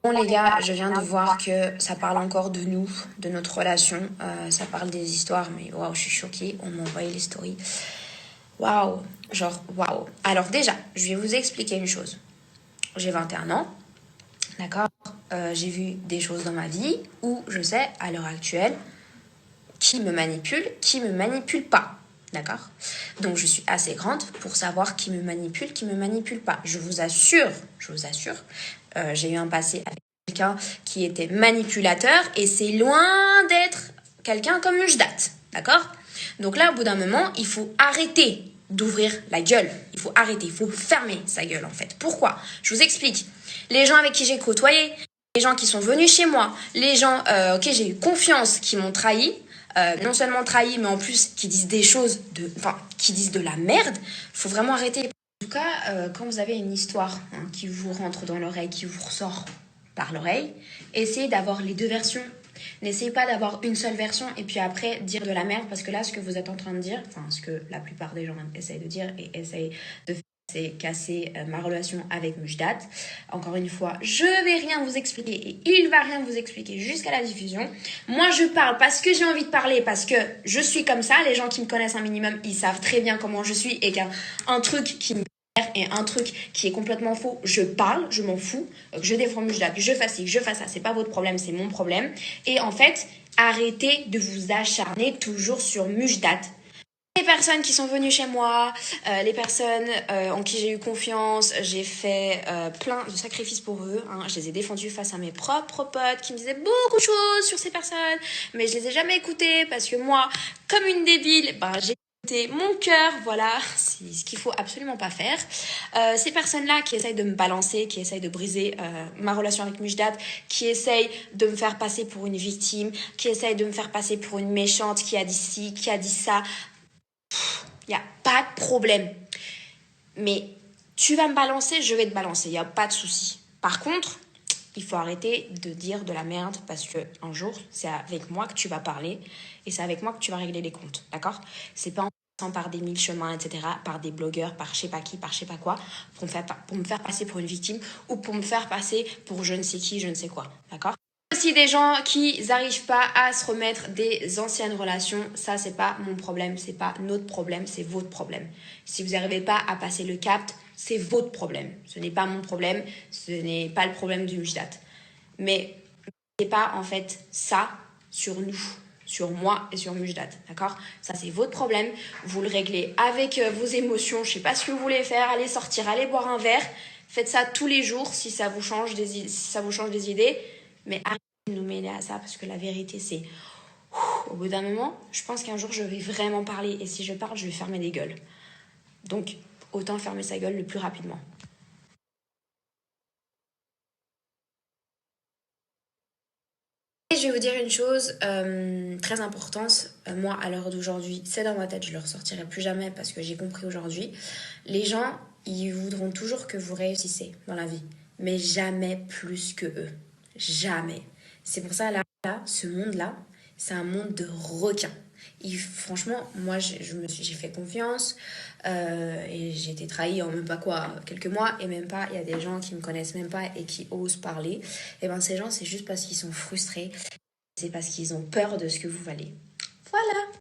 Bon les gars, je viens de voir que ça parle encore de nous, de notre relation. Ça parle des histoires, mais waouh, je suis choquée. On m'a envoyé les stories. Waouh, genre waouh. Alors déjà, je vais vous expliquer une chose. J'ai 21 ans, d'accord. J'ai vu des choses dans ma vie où je sais à l'heure actuelle qui me manipule pas. D'accord. Donc je suis assez grande pour savoir qui me manipule pas. Je vous assure, j'ai eu un passé avec quelqu'un qui était manipulateur et c'est loin d'être quelqu'un comme je date. D'accord. Donc là, au bout d'un moment, il faut arrêter d'ouvrir la gueule. Il faut arrêter, il faut fermer sa gueule en fait. Pourquoi? Je vous explique. Les gens avec qui j'ai côtoyé, les gens qui sont venus chez moi, les gens auxquels j'ai eu confiance, qui m'ont trahi, non seulement trahi, mais en plus qui disent des choses, qui disent de la merde, il faut vraiment arrêter. En tout cas, quand vous avez une histoire qui vous rentre dans l'oreille, qui vous ressort par l'oreille, essayez d'avoir les deux versions. N'essayez pas d'avoir une seule version et puis après dire de la merde, parce que là, ce que vous êtes en train de dire, enfin, ce que la plupart des gens essayent de dire et essayent de faire, c'est casser ma relation avec Mujdat. Encore une fois, je vais rien vous expliquer et il va rien vous expliquer jusqu'à la diffusion. Moi, je parle parce que j'ai envie de parler, parce que je suis comme ça. Les gens qui me connaissent un minimum, ils savent très bien comment je suis et qu'un truc qui me et un truc qui est complètement faux, je parle, je m'en fous, je défends Mujdat, je fasse ci, je fasse ça, c'est pas votre problème, c'est mon problème. Et en fait, arrêtez de vous acharner toujours sur Mujdat. Les personnes qui sont venues chez moi, les personnes en qui j'ai eu confiance, j'ai fait plein de sacrifices pour eux. Je les ai défendus face à mes propres potes qui me disaient beaucoup de choses sur ces personnes, mais je les ai jamais écoutées parce que moi, comme une débile, j'ai écouté mon cœur. Voilà, c'est ce qu'il faut absolument pas faire. Ces personnes-là qui essayent de me balancer, qui essayent de briser ma relation avec Mujdat, qui essayent de me faire passer pour une victime, qui essayent de me faire passer pour une méchante qui a dit ci, qui a dit ça. Il n'y a pas de problème. Mais tu vas me balancer, je vais te balancer. Il n'y a pas de souci. Par contre, il faut arrêter de dire de la merde parce que un jour, c'est avec moi que tu vas parler et c'est avec moi que tu vas régler les comptes. D'accord? C'est pas en passant par des mille chemins, etc., par des blogueurs, par je sais pas qui, par je sais pas quoi, pour me faire passer pour une victime ou pour me faire passer pour je ne sais qui, je ne sais quoi. D'accord? Aussi des gens qui n'arrivent pas à se remettre des anciennes relations, ça c'est pas mon problème, c'est pas notre problème, c'est votre problème. Si vous n'arrivez pas à passer le cap, c'est votre problème. Ce n'est pas mon problème, ce n'est pas le problème du Mujdat. Mais n'mettez pas en fait ça sur nous, sur moi et sur Mujdat, d'accord? Ça c'est votre problème, vous le réglez avec vos émotions, je sais pas ce que vous voulez faire, allez sortir, allez boire un verre, faites ça tous les jours si ça vous change des idées, mais arrêtez de nous mêler à ça parce que la vérité c'est au bout d'un moment, je pense qu'un jour je vais vraiment parler et si je parle, je vais fermer des gueules. Donc autant fermer sa gueule le plus rapidement. Et je vais vous dire une chose très importante. Moi, à l'heure d'aujourd'hui, c'est dans ma tête, je ne le ressortirai plus jamais parce que j'ai compris aujourd'hui. Les gens, ils voudront toujours que vous réussissez dans la vie, mais jamais plus que eux. Jamais. C'est pour ça, là ce monde-là, c'est un monde de requins. Et franchement, moi, j'ai fait confiance et j'ai été trahie en même pas quoi, quelques mois, et même pas, il y a des gens qui me connaissent même pas et qui osent parler. Et ben ces gens, c'est juste parce qu'ils sont frustrés, c'est parce qu'ils ont peur de ce que vous valez. Voilà.